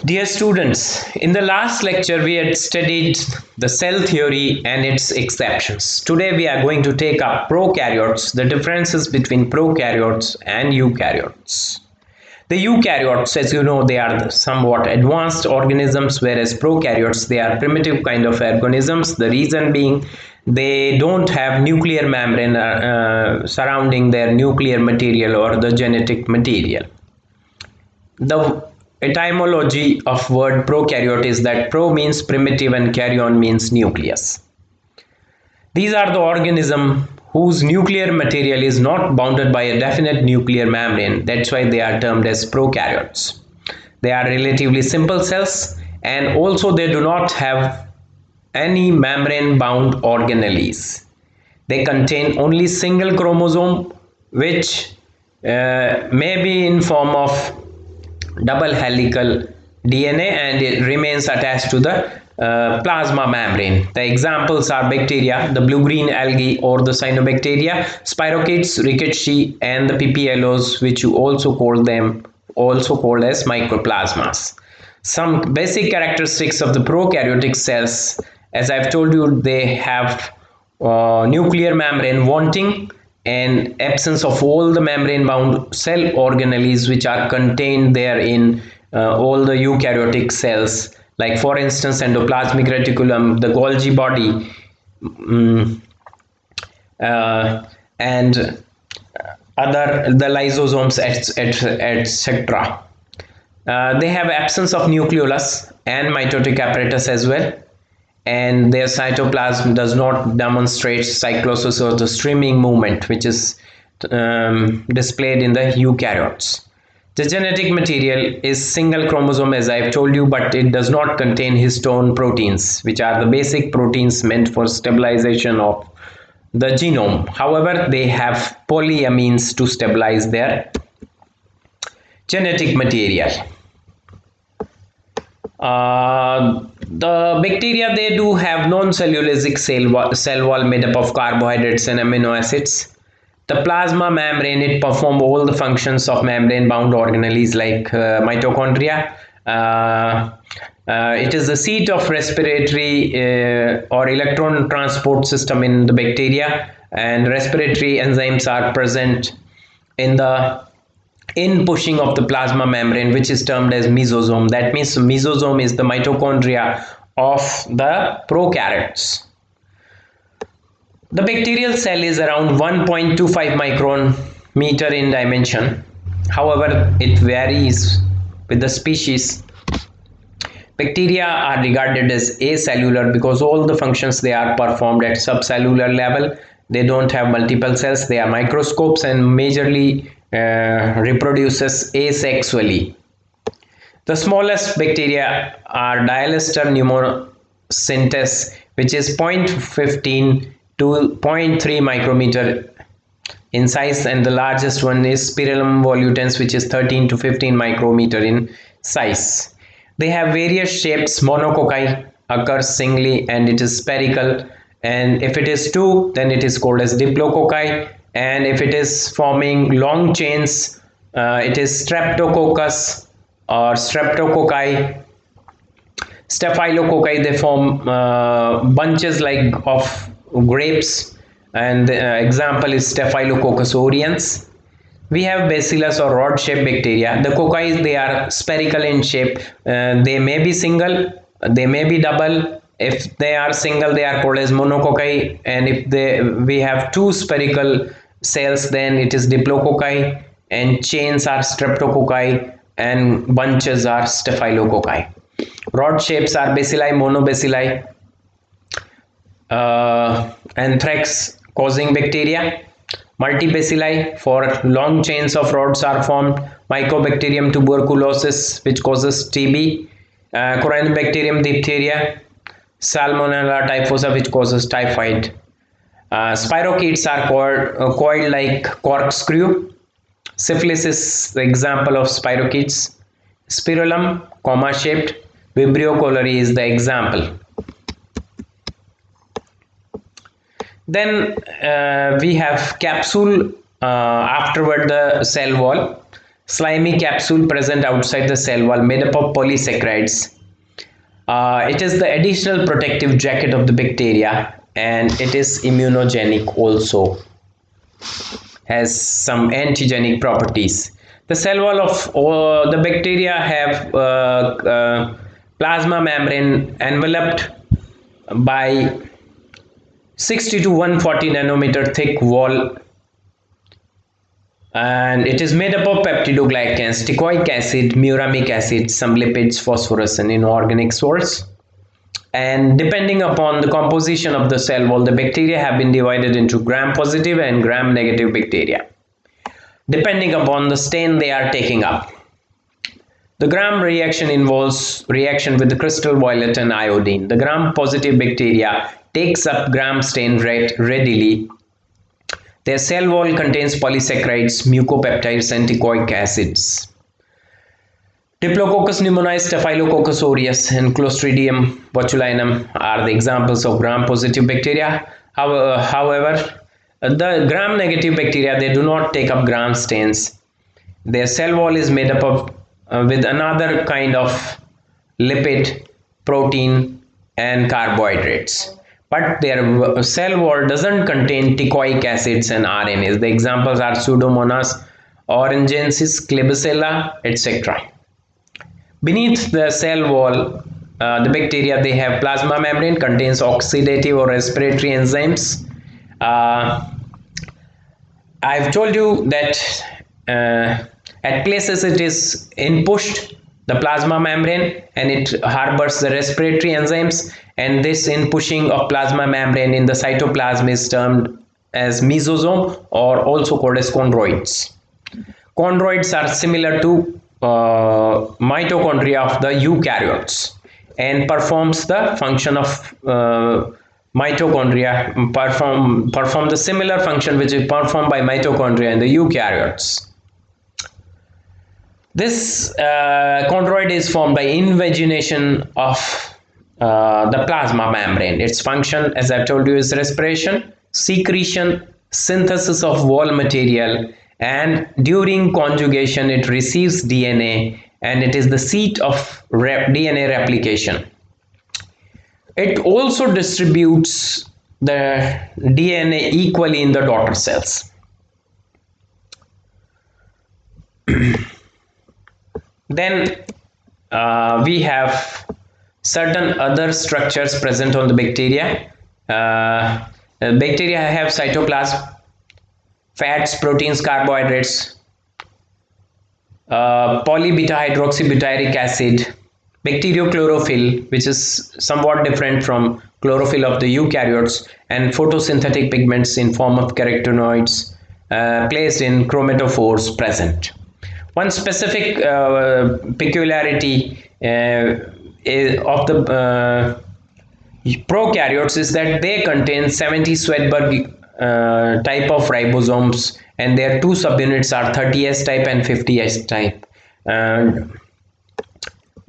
Dear students, in the last lecture we had studied the cell theory and its exceptions. Today we are going to take up prokaryotes, the differences between prokaryotes and eukaryotes. The eukaryotes, as you know, they are the somewhat advanced organisms, whereas prokaryotes, they are primitive kind of organisms. The reason being they don't have nuclear membrane surrounding their nuclear material or the genetic material. The etymology of word prokaryote is that pro means primitive and karyon means nucleus. These are the organisms whose nuclear material is not bounded by a definite nuclear membrane. That's why they are termed as prokaryotes. They are relatively simple cells, and also they do not have any membrane bound organelles. They contain only single chromosome, which may be in form of double helical DNA, and it remains attached to the plasma membrane. The examples are bacteria, the blue-green algae or the cyanobacteria, spirochetes, rickettsii, and the PPLOs, which you also called as microplasmas. Some basic characteristics of the prokaryotic cells, as I've told you, they have nuclear membrane wanting and absence of all the membrane bound cell organelles which are contained there in all the eukaryotic cells, like for instance endoplasmic reticulum, the Golgi body, and other the lysosomes, etc. They have absence of nucleolus and mitotic apparatus as well, and their cytoplasm does not demonstrate cyclosis or the streaming movement which is displayed in the eukaryotes. The genetic material is single chromosome, as I've told you, but it does not contain histone proteins, which are the basic proteins meant for stabilization of the genome. However, they have polyamines to stabilize their genetic material. The bacteria, they do have non-cellulosic cell wall made up of carbohydrates and amino acids. The plasma membrane, it performs all the functions of membrane bound organelles like mitochondria. It is the seat of respiratory or electron transport system in the bacteria, and respiratory enzymes are present in the pushing of the plasma membrane, which is termed as mesosome. That means mesosome is the mitochondria of the prokaryotes. The bacterial cell is around 1.25 micrometer in dimension. However, it varies with the species. Bacteria are regarded as acellular because all the functions they are performed at subcellular level. They don't have multiple cells. They are microscopes and majorly reproduces asexually. The smallest bacteria are Dialister pneumocyntes, which is 0.15 to 0.3 micrometer in size, and the largest one is Spirillum volutens, which is 13 to 15 micrometer in size. They have various shapes. Monococci occurs singly and it is spherical, and if it is two, then it is called as diplococci, and if it is forming long chains, it is streptococcus or streptococci. Staphylococci, they form bunches like of grapes, and the example is Staphylococcus aureus. We have bacillus or rod shaped bacteria. The cocci, they are spherical in shape. They may be single, they may be double. If they are single, they are called as monococci, and if we have two spherical cells, then it is diplococci, and chains are streptococci, and bunches are staphylococci. Rod shapes are bacilli, monobacilli, anthrax causing bacteria. Multibacilli, for long chains of rods are formed. Mycobacterium tuberculosis, which causes TB. Corynebacterium diphtheria. Salmonella typhosa, which causes typhoid. Spirochetes are coiled like corkscrew. Syphilis is the example of spirochetes. Spirillum, comma shaped. Vibrio cholerae is the example. Then we have capsule afterward the cell wall. slimy capsule present outside the cell wall made up of polysaccharides. It is the additional protective jacket of the bacteria, and it is immunogenic also, has some antigenic properties. The cell wall of the bacteria have plasma membrane enveloped by 60 to 140 nanometer thick wall, and it is made up of peptidoglycans, teichoic acid, muramic acid, some lipids, phosphorus, and inorganic salts. And depending upon the composition of the cell wall, the bacteria have been divided into gram positive and gram negative bacteria, depending upon the stain they are taking up. The gram reaction involves reaction with the crystal violet and iodine. The gram positive bacteria takes up gram stain readily. Their cell wall contains polysaccharides, mucopeptides, and teichoic acids. Diplococcus pneumoniae, Staphylococcus aureus, and Clostridium botulinum are the examples of gram-positive bacteria. However, the gram-negative bacteria, they do not take up gram stains. Their cell wall is made up of with another kind of lipid, protein, and carbohydrates. But their cell wall doesn't contain teichoic acids and RNAs. The examples are Pseudomonas orangensis, Klebsiella, etc. Beneath the cell wall, the bacteria, they have plasma membrane, contains oxidative or respiratory enzymes. I've told you that at places it is inpushed, the plasma membrane, and it harbors the respiratory enzymes, and this inpushing of plasma membrane in the cytoplasm is termed as mesosome, or also called as chondroids. Chondroids are similar to mitochondria of the eukaryotes and performs the function of mitochondria, perform the similar function which is performed by mitochondria in the eukaryotes. This chondroid is formed by invagination of the plasma membrane. Its function, as I told you, is respiration, secretion, synthesis of wall material, and during conjugation it receives DNA, and it is the seat of DNA replication. It also distributes the DNA equally in the daughter cells. Then we have certain other structures present on the bacteria. Bacteria have cytoplasm, fats, proteins, carbohydrates, polybeta hydroxybutyric acid, bacteriochlorophyll, which is somewhat different from chlorophyll of the eukaryotes, and photosynthetic pigments in form of carotenoids placed in chromatophores present. One specific peculiarity of the prokaryotes is that they contain 70 Swedberg type of ribosomes, and their two subunits are 30S type and 50S type,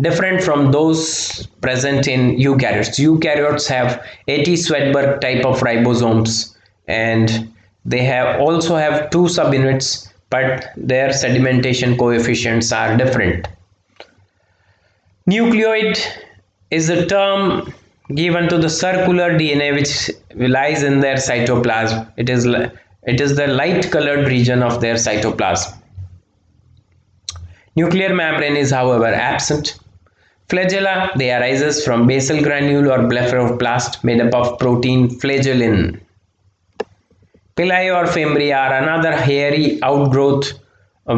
different from those present in eukaryotes. Eukaryotes have 80 Swedberg type of ribosomes, and they also have two subunits, but their sedimentation coefficients are different. Nucleoid is a term given to the circular DNA which lies in their cytoplasm. It is the light colored region of their cytoplasm. Nuclear membrane is, however, absent. Flagella, they arises from basal granule or blepharoplast made up of protein flagellin. Pili or fimbria are another hairy outgrowth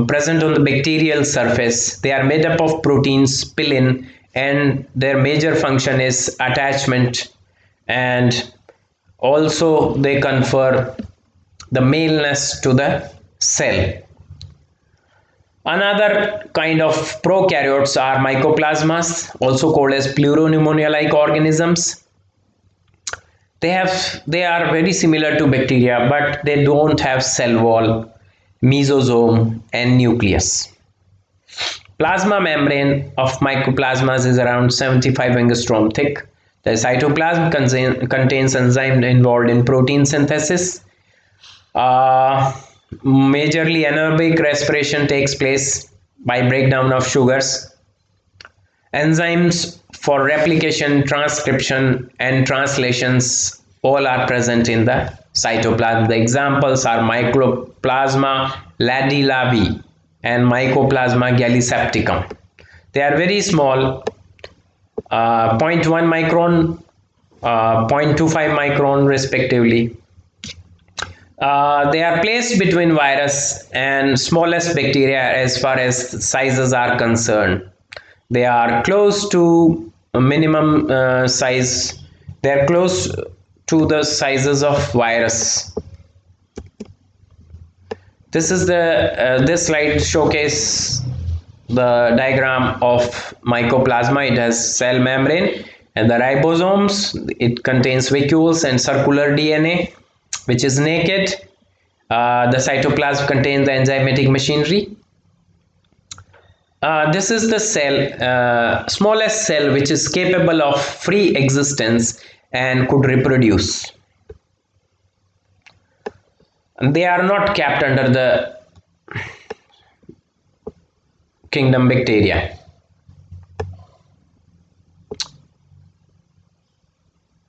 present on the bacterial surface. They are made up of proteins pillin, and their major function is attachment, and also they confer the maleness to the cell. Another kind of prokaryotes are Microplasmas, also called as pleuropneumonia-like organisms. They are very similar to bacteria, but they don't have cell wall, mesosome, and nucleus. Plasma membrane of Microplasmas is around 75 angstrom thick. The cytoplasm contains enzymes involved in protein synthesis. Majorly anaerobic respiration takes place. by breakdown of sugars. Enzymes for replication, transcription, and translations all are present in the cytoplasm. The examples are Microplasma ladilavi and Mycoplasma gallisepticum. They are very small, 0.1 micron, 0.25 micron respectively. They are placed between virus and smallest bacteria as far as sizes are concerned. They are close to a minimum size. They are close to the sizes of virus. This is the this slide showcase the diagram of mycoplasma. It has cell membrane and the ribosomes. It contains vacuoles and circular DNA, which is naked. The cytoplasm contains the enzymatic machinery. This is the cell, smallest cell, which is capable of free existence and could reproduce. They are not kept under the kingdom bacteria.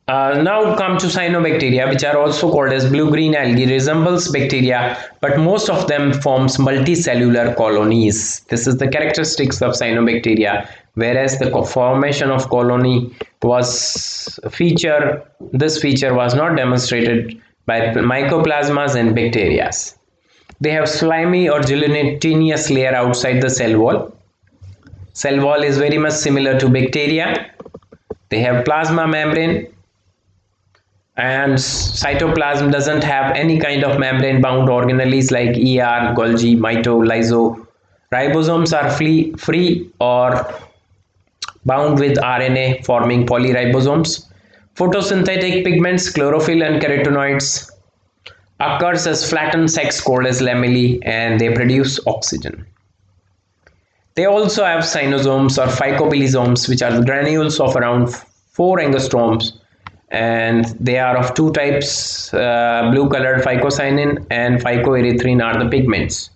Now come to cyanobacteria, which are also called as blue-green algae, resembles bacteria, but most of them forms multicellular colonies. This is the characteristics of cyanobacteria, whereas the formation of colony was this feature was not demonstrated by mycoplasmas and bacteria. They have slimy or gelatinous layer outside the cell wall. Cell wall is very much similar to bacteria. They have plasma membrane, and cytoplasm doesn't have any kind of membrane bound organelles like ER, Golgi, mito, lyso. Ribosomes are free or bound with RNA, forming polyribosomes. Photosynthetic pigments, chlorophyll and carotenoids, occurs as flattened sacs called as lamellae, and they produce oxygen. They also have cyanosomes or phycobilisomes, which are granules of around 4 angstroms, and they are of two types. Blue colored phycocyanin and phycoerythrin are the pigments.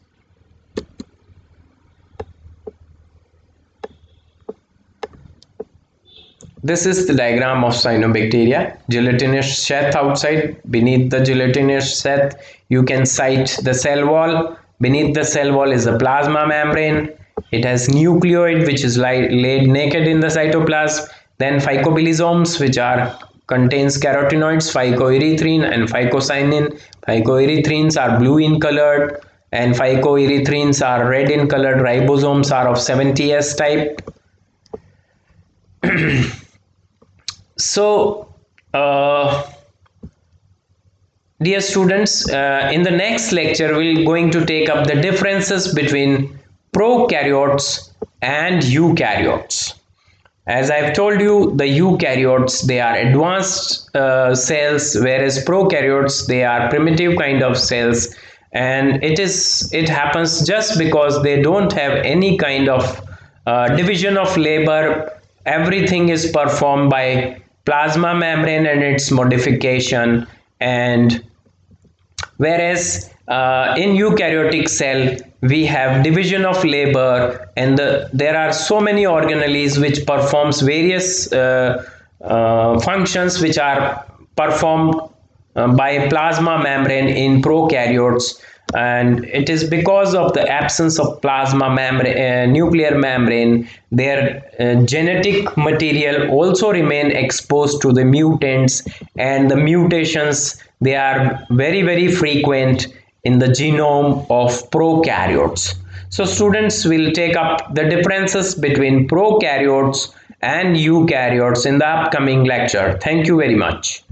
This is the diagram of cyanobacteria. Gelatinous sheath outside. Beneath the gelatinous sheath you can sight the cell wall. Beneath the cell wall is a plasma membrane. It has nucleoid, which is laid naked in the cytoplasm. Then phycobilisomes, which contains carotenoids, phycoerythrin and phycocyanin. Phycoerythrins are blue in color and phycoerythrins are red in color. Ribosomes are of 70S type. So dear students, in the next lecture we're going to take up the differences between prokaryotes and eukaryotes. As I've told you, the eukaryotes, they are advanced cells, whereas prokaryotes, they are primitive kind of cells, and it happens just because they don't have any kind of division of labor. Everything is performed by plasma membrane and its modification, and whereas in eukaryotic cell we have division of labor, and there are so many organelles which performs various functions which are performed by plasma membrane in prokaryotes, and it is because of the absence of plasma membrane, nuclear membrane, their genetic material also remain exposed to the mutants, and the mutations, they are very frequent in the genome of prokaryotes. So students will take up the differences between prokaryotes and eukaryotes in the upcoming lecture. Thank you very much.